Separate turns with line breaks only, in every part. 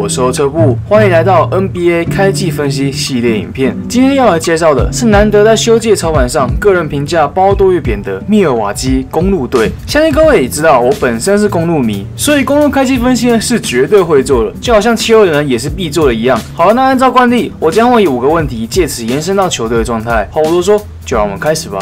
我是欧车部，欢迎来到 NBA 开季分析系列影片。今天要来介绍的是难得在休季操盘上个人评价褒多于贬的密尔瓦基公鹿队。相信各位也知道，我本身是公鹿迷，所以公鹿开季分析呢是绝对会做的，就好像7-2的人也是必做的一样。好了，那按照惯例，我将会以5个问题，借此延伸到球队的状态。话不多说，就让我们开始吧。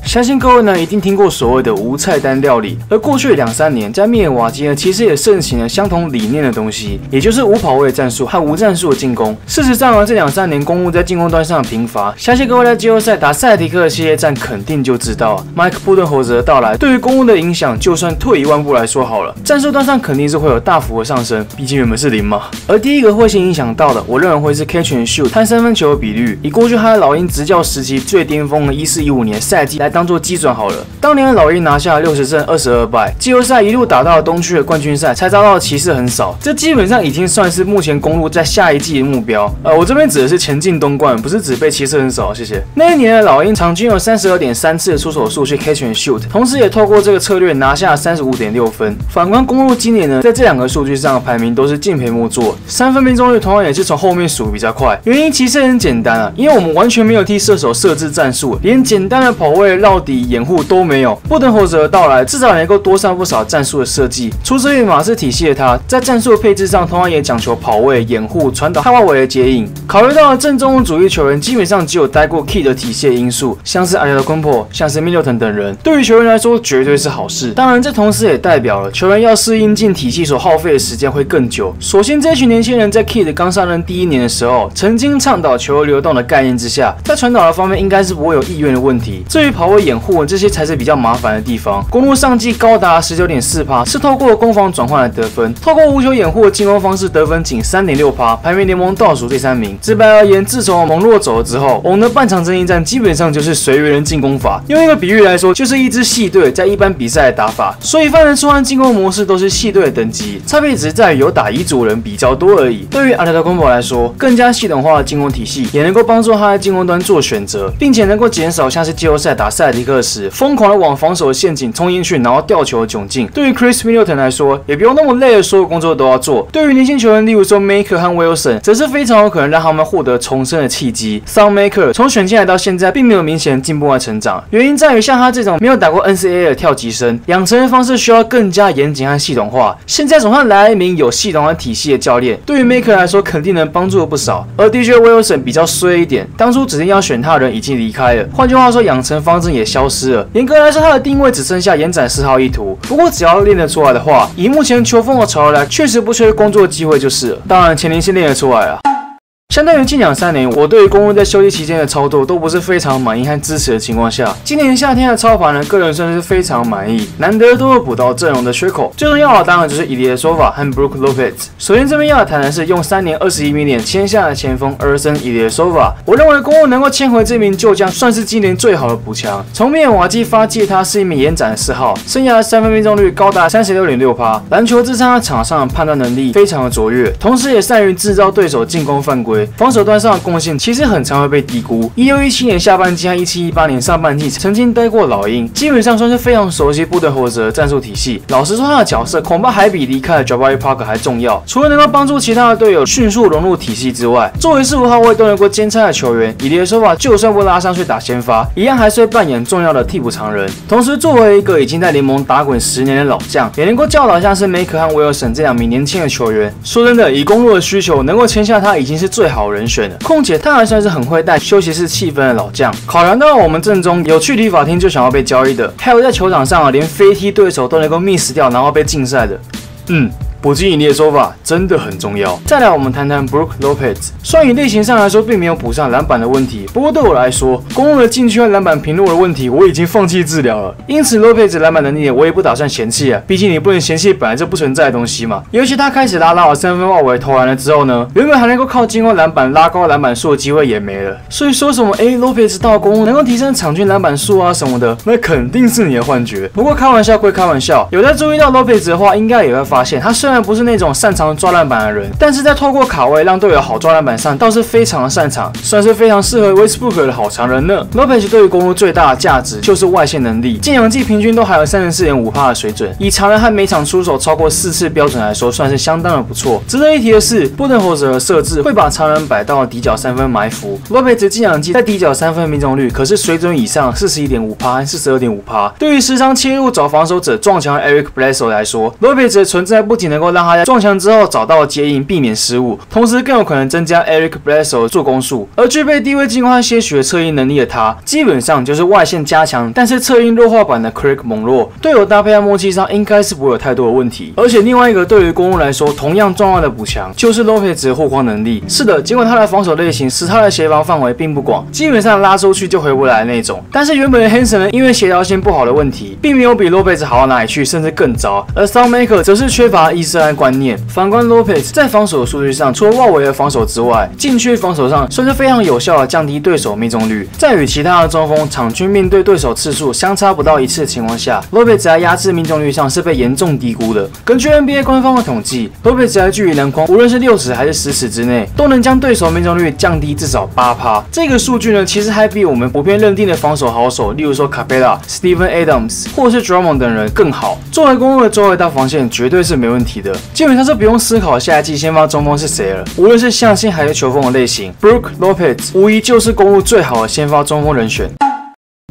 相信各位呢一定听过所谓的无菜单料理，而过去2-3年，在密尔瓦基呢其实也盛行了相同理念的东西，也就是无跑位战术和无战术的进攻。事实上呢，这2-3年公鹿在进攻端上的贫乏，相信各位在季后赛打塞尔提克的系列战肯定就知道麦克布顿侯泽的到来对于公鹿的影响，就算退1万步来说好了，战术端上肯定是会有大幅的上升，毕竟原本是0嘛。而第一个会先影响到的，我认为会是 catch and shoot 和3分球的比率，以过去他的老鹰执教时期最巅峰的14-15年赛季来当做基准好了。当年的老鹰拿下60胜22败，季后赛一路打到了东区的冠军赛，才遭到的骑士很少，这基本上已经算是目前公鹿在下一季的目标。我这边指的是前进东冠，不是指被骑士很少，谢谢。那一年的老鹰场均有32.3次的出手数去 catch and shoot， 同时也透过这个策略拿下35.6分。反观公鹿今年呢，在这2个数据上的排名都是敬陪末座，3分命中率同样也是从后面数比较快。原因其实很简单啊，因为我们完全没有替射手设置战术，连简单的跑位、绕底、掩护都没有。布顿侯泽的到来，至少能够多上不少战术的设计。出自于马刺体系的他，在战术的配置上同样也讲求跑位、掩护、传导和外围的接应。考虑到了正中主义球员基本上只有待过 Key 的体系的因素，像是Antetokounmpo、像是 Middleton 等人，对于球员来说绝对是好事。当然，这同时也代表了球员要适应进体系所耗费的时间会更久。所幸这群年轻人在 Key 刚上任第1年的时候，曾经倡导球流动的概念之下，在传导的方面应该是不会有意愿的问题。至于跑位、掩护这些才是比较麻烦的地方。公鹿上季高达 19.4%， 是透过攻防转换来得分，透过无球掩护的进攻方式得分仅 3.6%， 排名联盟倒数第3名。直白而言，自从蒙洛走了之后，我们的半场争议战基本上就是随缘人进攻法。用一个比喻来说，就是一支系队在一般比赛的打法，所以犯人出和进攻模式都是系队的等级，差别只是在于有打乙组人比较多而已。对于Antetokounmpo来说，更加系统化的进攻体系也能够帮助他在进攻端做选择，并且能够减少像是季后赛打塞尔提克时疯狂的往防守的陷阱冲进去，然后吊球的窘境。对于 Chris Middleton 来说，也不用那么累的所有工作都要做。对于年轻球员，例如说 Maker 和 Wilson， 则是非常有可能让他们获得重生的契机。Thon Maker 从选进来到现在，并没有明显的进步和成长，原因在于像他这种没有打过 NCAA 的跳级生，养成的方式需要更加严谨和系统化。现在总算来了一名有系统和体系的教练，对于 Maker 来说肯定能帮助了不少。而 DJ Wilson 比较衰一点，当初指定要选他的人已经离开了，换句话说，养成方针也消失了。严格来说，他的定位只剩下延展4号意图。不过只要练得出来的话，以目前球风的潮流来，确实不缺工作机会就是了。当然，前提是练得出来啊。相对于近2-3年，我对于公鹿在休息期间的操作都不是非常满意和支持的情况下，今年夏天的操盘呢，个人算是非常满意，难得都有补到阵容的缺口。最重要的当然就是Ilyasova和 Brook Lopez。首先这边要谈的是用3年21 million 签下的前锋 Ersan Ilyasova。我认为公鹿能够签回这名旧将，算是今年最好的补强。从密尔瓦基发借他是一名延展的4号，生涯的3分命中率高达 36.6%， 篮球智商和场上的判断能力非常的卓越，同时也善于制造对手进攻犯规。防守端上的贡献其实很常会被低估。16-17年下半季和17-18年上半季曾经待过老鹰，基本上算是非常熟悉布顿侯泽的战术体系。老实说，他的角色恐怕还比离开了 Jabari Parker 还重要。除了能够帮助其他的队友迅速融入体系之外，作为4-5号位都能够兼差的球员，以利的说法，就算不拉上去打先发，一样还是会扮演重要的替补常人。同时，作为一个已经在联盟打滚10年的老将，也能够教导像是 Maker 和 Wilson 这2名年轻的球员。说真的，以公鹿的需求，能够签下他已经是最好人选了。况且他还算是很会带休息室气氛的老将。考量到我们阵中有去理发厅就想要被交易的，还有在球场上连飞踢对手都能够 miss 掉，然后被禁赛的，补进引力的说法真的很重要。再来，我们谈谈 Brook Lopez。虽然以类型上来说并没有补上篮板的问题，不过对我来说，公鹿的禁区和篮板平落的问题我已经放弃治疗了。因此 Lopez 篮板能力我也不打算嫌弃啊，毕竟你不能嫌弃本来就不存在的东西嘛。尤其他开始拉好3分外围投篮了之后呢，原本还能够靠进攻篮板拉高篮板数的机会也没了。所以说什么Lopez 到公鹿能够提升场均篮板数啊什么的，那肯定是你的幻觉。不过开玩笑归开玩笑，有在注意到 Lopez 的话，应该也会发现他虽虽然不是那种擅长抓篮板的人，但是在透过卡位让队友好抓篮板上倒是非常的擅长，算是非常适合 Westbrook 的好常人呢。Lopez 对于公鹿最大的价值就是外线能力，近2季平均都还有 34.5% 的水准，以常人和每场出手超过4次标准来说，算是相当的不错。值得一提的是，Budenholzer 的设置会把常人摆到底角3分埋伏。Lopez 近2季在底角3分命中率可是水准以上 41.5% 和 42.5%。对于时常切入找防守者撞墙的 Eric Bledsoe 来说 ，Lopez 的存在不仅能够让他在撞墙之后找到接应，避免失误，同时更有可能增加 Eric Bledsoe 的助攻数。而具备低位进攻和些许的策应能力的他，基本上就是外线加强，但是策应弱化版的 Craig Monroe。队友搭配和默契上应该是不会有太多的问题。而且另外一个对于公鹿来说同样重要的补强，就是 Lopez 的护框能力。是的，尽管他的防守类型使他的协防范围并不广，基本上拉出去就回不来的那种。但是原本的 Hanson 因为协调性不好的问题，并没有比 Lopez 好到哪里去，甚至更糟。而 Thonmaker 则是缺乏意识和观念。反观 Lopez 在防守数据上，除了外围的防守之外，禁区防守上算是非常有效的降低对手命中率。在与其他的中锋场均面对对手次数相差不到1次的情况下 ，Lopez 在压制命中率上是被严重低估的。根据 NBA 官方的统计 ，Lopez 在距离篮筐无论是6尺还是10尺之内，都能将对手命中率降低至少8%。这个数据呢，其实还比我们普遍认定的防守好手，例如说 Capela、Steven Adams 或是 Drummond 等人更好。作为公鹿的周围大防线，绝对是没问题的。基本上是不用思考下一季先发中锋是谁了。无论是象性还是球风的类型 ，Brook Lopez 无疑就是公鹿最好的先发中锋人选。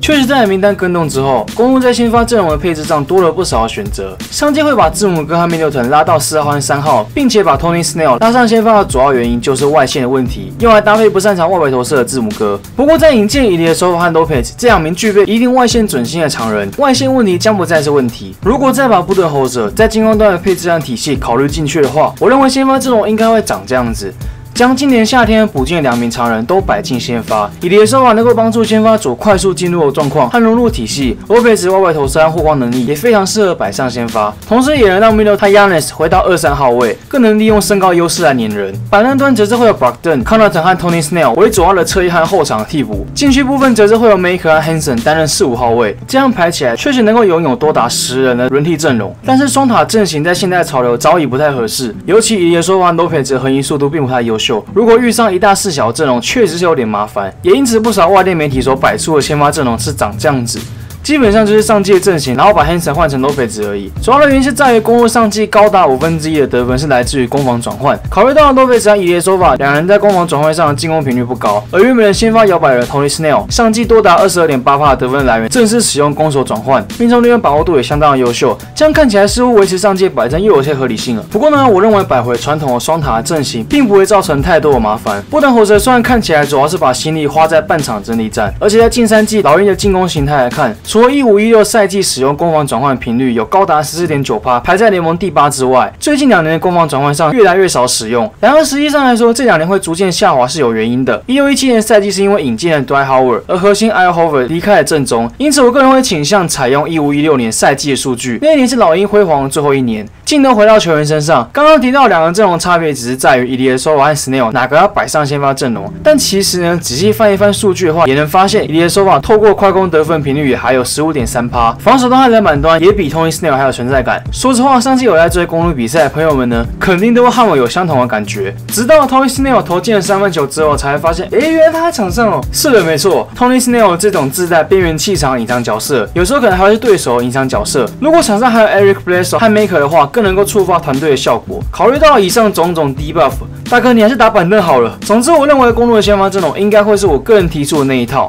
确实，在名单更动之后，公鹿在先发阵容的配置上多了不少的选择。上季会把字母哥和密德顿拉到4号和3号，并且把 Tony Snell 拉上先发的主要原因就是外线的问题，用来搭配不擅长外围投射的字母哥。不过，在引进伊利的手法和 Lopez 这2名具备一定外线准心的常人，外线问题将不再是问题。如果再把Budenholzer在进攻端的配置和体系考虑进去的话，我认为先发阵容应该会长这样子。将今年夏天补进的2名常人都摆进先发，以利的手法能够帮助先发组快速进入的状况和融入体系。Lopez 外围投射和护框能力也非常适合摆上先发，同时也能让 Milo 和 Giannis 回到2、3号位，更能利用身高优势来黏人。板凳端则是会有 Brogdon、Connaughton 和 Tony Snell 为主要的侧翼和后场替补，禁区部分则是会有 Maker 和 Hanson 担任4、5号位。这样排起来确实能够拥有多达10人的轮替阵容，但是双塔阵型在现在潮流早已不太合适，尤其以利的手法和 Lopez 的横移速度并不太优秀。如果遇上1大4小阵容，确实是有点麻烦，也因此不少外电媒体所摆出的先发阵容是长这样子。基本上就是上季的阵型，然后把 Hanson 换成 Lopez 而已。主要的原因是在于公鹿上季高达1/5的得分是来自于攻防转换。考虑到 Lopez 和伊利的手法，两人在攻防转换上的进攻频率不高，而原本的先发摇摆人 Tony Snell 上季多达22.8%的得分来源正是使用攻守转换，命中率和把握度也相当的优秀。这样看起来似乎维持上季摆阵又有些合理性了。不过呢，我认为摆回传统的双塔阵型，并不会造成太多的麻烦。Budenholzer虽然看起来主要是把心力花在半场整理战，而且在近3季老鹰的进攻形态来看，除了15-16赛季使用攻防转换频率有高达14.9%，排在联盟第8之外，最近2年的攻防转换上越来越少使用。然而实际上来说，这2年会逐渐下滑是有原因的。16-17年赛季是因为引进了 Dwight Howard， 而核心 Al Horford 离开了阵中，因此我个人会倾向采用15-16年赛季的数据。那一年是老鹰辉煌的最后1年。镜头回到球员身上，刚刚提到2个阵容差别只是在于伊利的手法和 Snell 哪个要摆上先发阵容，但其实呢，仔细翻一翻数据的话，也能发现伊利的手法透过快攻得分频率也还有15.3%，防守端和篮板端也比 Tony Snell 还有存在感。说实话，上次有在追公鹿比赛的朋友们呢，肯定都会和我有相同的感觉。直到 Tony Snell 投进了3分球之后，才会发现，原来他在场上哦。是的，没错 ，Tony Snell 这种自带边缘气场隐藏角色，有时候可能还会是对手隐藏角色。如果场上还有 Eric Bledsoe 和 Maker 的话，更能够触发团队的效果。考虑到以上种种 debuff， 大哥你还是打板凳好了。总之，我认为公鹿的先发阵容应该会是我个人提出的那一套。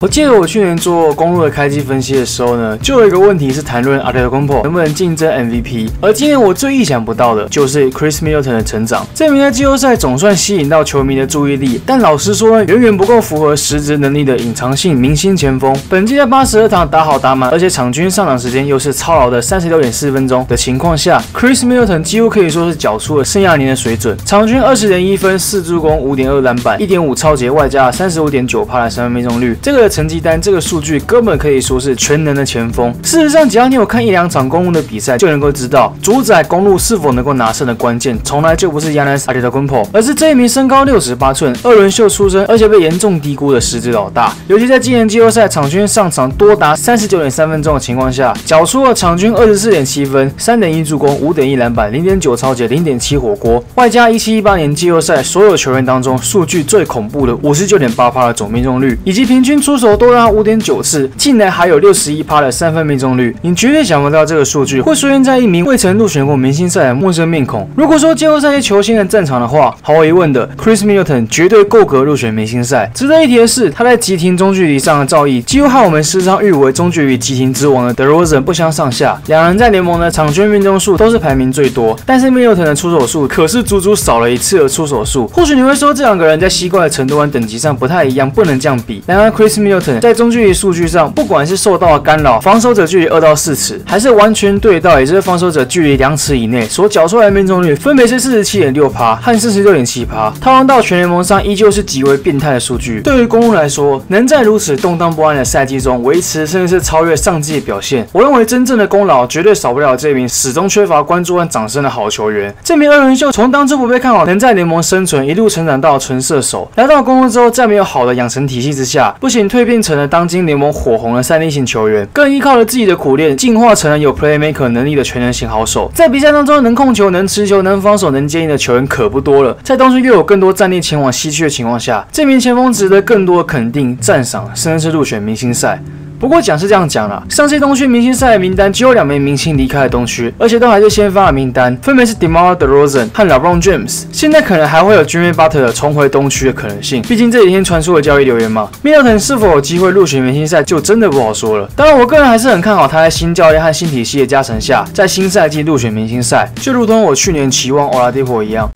我记得我去年做公鹿的开季分析的时候呢，就有一个问题是谈论 Antetokounmpo 能不能竞争 MVP， 而今年我最意想不到的就是 Chris Middleton 的成长。这名在季后赛总算吸引到球迷的注意力，但老实说呢，远远不够符合实质能力的隐藏性明星前锋。本季在82场打好打满，而且场均上场时间又是操劳的36.4分钟的情况下 ，Chris Middleton 几乎可以说是缴出了生涯年的水准，场均20.1分、4助攻、5.2篮板、1.5抄截，外加35.9%的3分命中率。这个的成绩单，这个数据根本可以说是全能的前锋。事实上，只要你有看1、2场公鹿的比赛，就能够知道，主宰公鹿是否能够拿胜的关键，从来就不是 Giannis Antetokounmpo， 而是这一名身高68寸、2轮秀出身，而且被严重低估的狮子老大。尤其在今年季后赛场均上场多达39.3分钟的情况下，缴出了场均24.7分、3.1助攻、5.1篮板、0.9抄截、0.7火锅，外加17-18年季后赛所有球员当中数据最恐怖的59.8%的总命中率，以及平均出手多达5.9次，近来还有61%的3分命中率。你绝对想不到这个数据会出现在一名未曾入选过明星赛的陌生面孔。如果说季后赛些球星的战场的话，毫无疑问的 ，Chris Middleton 绝对够格入选明星赛。值得一提的是，他在急停中距离上的造诣，几乎和我们时常誉为中距离急停之王的 DeRozan 不相上下。两人在联盟的场均命中数都是排名最多，但是 Middleton 的出手数可是足足少了1次的出手数。或许你会说，这两个人在吸怪的程度和等级上不太一样，不能这样比。然而 Chris Middleton 在中距离数据上，不管是受到了干扰，防守者距离2到4尺，还是完全对到，也就是防守者距离2尺以内，所缴出来的命中率分别是47.6%和46.7%，套用到全联盟上依旧是极为变态的数据。对于公鹿来说，能在如此动荡不安的赛季中维持甚至是超越上季的表现，我认为真正的功劳绝对少不了这名始终缺乏关注和掌声的好球员。这名2轮秀从当初不被看好能在联盟生存，一路成长到纯射手，来到公鹿之后，在没有好的养成体系之下，不仅蜕变成了当今联盟火红的3D型球员，更依靠了自己的苦练，进化成了有 playmaker 能力的全能型好手。在比赛当中能控球、能持球、能防守、能接应的球员可不多了，在当初又有更多战力前往西区的情况下，这名前锋值得更多的肯定、赞赏，甚至是入选明星赛。不过讲是这样讲啦，上届东区明星赛的名单只有2名明星离开了东区，而且都还是先发的名单，分别是 DeMar DeRozan 和 LeBron James。现在可能还会有 Jimmy Butler 重回东区的可能性，毕竟这几天传出了交易流言嘛。Middleton 是否有机会入选明星赛，就真的不好说了。当然，我个人还是很看好他在新教练和新体系的加成下，在新赛季入选明星赛，就如同我去年期望 Oladipo 一样。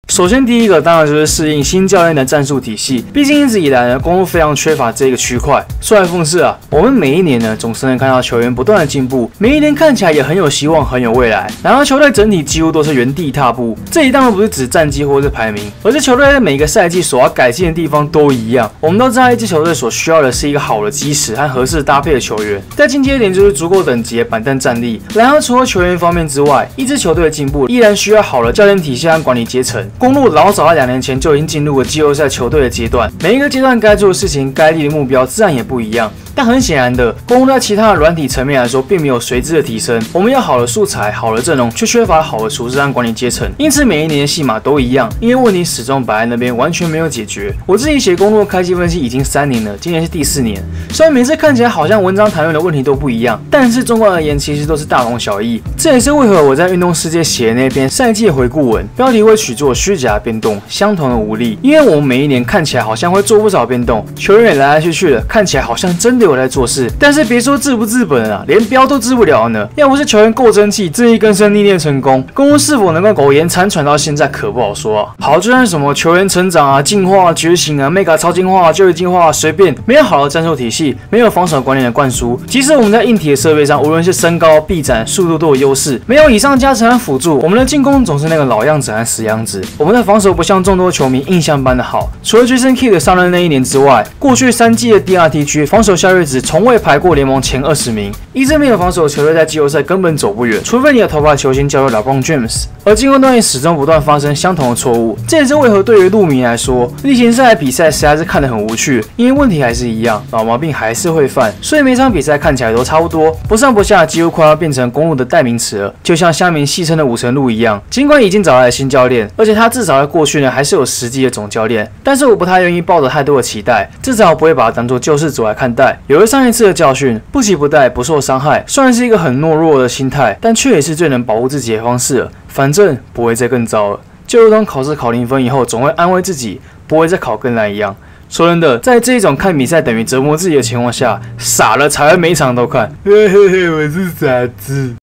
首先，第一个当然就是适应新教练的战术体系。毕竟一直以来呢，公鹿非常缺乏这个区块。说来讽刺啊，我们每一年呢，总是能看到球员不断的进步，每一年看起来也很有希望，很有未来。然而，球队整体几乎都是原地踏步。这里当然不是指战绩或是排名，而是球队在每个赛季所要改进的地方都一样。我们都知道，一支球队所需要的是一个好的基石和合适搭配的球员。再进阶一点，就是足够等级的板凳战力。然而，除了球员方面之外，一支球队的进步依然需要好的教练体系和管理阶层。公鹿老早在2年前就已经进入了季后赛球队的阶段，每一个阶段该做的事情、该立的目标自然也不一样。但很显然的，公鹿在其他的软体层面来说，并没有随之的提升。我们有好的素材、好的阵容，却缺乏了好的厨师和管理阶层。因此，每一年的戏码都一样，因为问题始终摆在那边，完全没有解决。我自己写公鹿开季分析已经3年了，今年是第4年。虽然每次看起来好像文章谈论的问题都不一样，但是纵观而言，其实都是大同小异。这也是为何我在运动世界写的那篇赛季回顾文，标题会取作虚假变动，相同的无力。因为我们每一年看起来好像会做不少变动，球员也来来去去的，看起来好像真的有在做事。但是别说治不治本啊，连标都治不了呢。要不是球员够争气，自力更生历练成功，公鹿是否能够苟延残喘到现在可不好说啊。好，就算什么球员成长啊、进化啊、觉醒啊、Mega 超进化啊、就业进化啊，随便，没有好的战术体系，没有防守管理的灌输，即使我们在硬体的设备上，无论是身高、臂展、速度都有优势，没有以上加成和辅助，我们的进攻总是那个老样子和死样子。我们的防守不像众多球迷印象般的好，除了 Jason Kidd 上任那一年之外，过去3季的 DRT 区防守效率值从未排过联盟前20名。一支没有防守的球队在季后赛根本走不远，除非你的头牌球星叫做 LeBron James。而进攻端也始终不断发生相同的错误，这也是为何对于路迷来说，例行赛的比赛实在是看得很无趣，因为问题还是一样，老毛病还是会犯，所以每场比赛看起来都差不多，不上不下，几乎快要变成公鹿的代名词了。就像乡民戏称的5成路一样，尽管已经找来了新教练，而且他至少在过去呢还是有实际的总教练，但是我不太愿意抱着太多的期待，至少不会把他当作救世主来看待。有了上一次的教训，不期不待，不受伤害，虽然是一个很懦弱的心态，但却也是最能保护自己的方式了。反正不会再更糟了，就如同考试考0分以后，总会安慰自己不会再考更难一样。说真的，在这一种看比赛等于折磨自己的情况下，傻了才会每一场都看。嘿嘿嘿，我是傻子。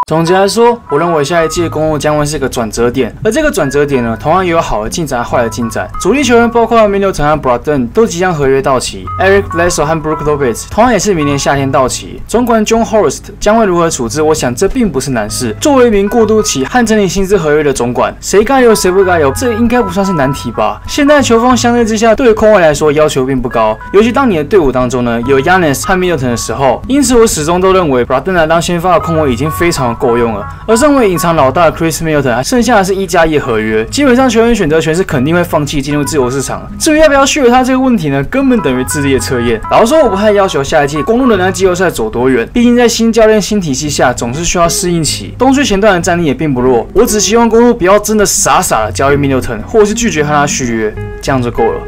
总结来说，我认为下一季的公路将会是个转折点，而这个转折点呢，同样也有好的进展、坏的进展。主力球员包括Middleton和 Brogdon 都即将合约到期 ，Eric Bledsoe 和 Brook Lopez 同样也是明年夏天到期。总管 John Horst 将会如何处置，我想这并不是难事。作为一名过渡期和整理薪资合约的总管，谁该有谁不该有，这应该不算是难题吧？现在球风相对之下，对于控卫来说要求并不高，尤其当你的队伍当中呢有 Giannis 和 Middleton 的时候，因此我始终都认为 Brogdon 来当先发的控卫已经非常够用了。而身为隐藏老大的 Chris Middleton 剩下的是1+1合约，基本上球员选择权是肯定会放弃进入自由市场的。至于要不要续约他这个问题呢，根本等于智力的测验。老实说，我不太要求下一季公鹿能在季后赛走多远，毕竟在新教练新体系下总是需要适应期。东区前段的战力也并不弱，我只希望公鹿不要真的傻傻的交易 Middleton， 或者是拒绝和他续约，这样就够了。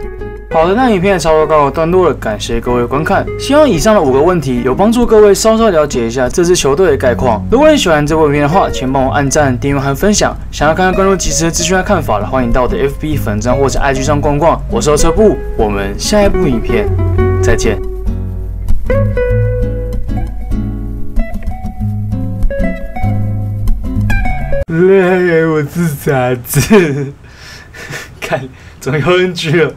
好的，那影片差不多告一段落了，感谢各位观看。希望以上的5个问题有帮助各位稍稍了解一下这支球队的概况。如果你喜欢这部影片的话，请帮我按赞、订阅和分享。想要看看更多即时的资讯和看法的，欢迎到我的 FB 粉专或者 IG 上逛逛。我是车布，我们下一部影片再见。我是傻子，看，怎么有人去了？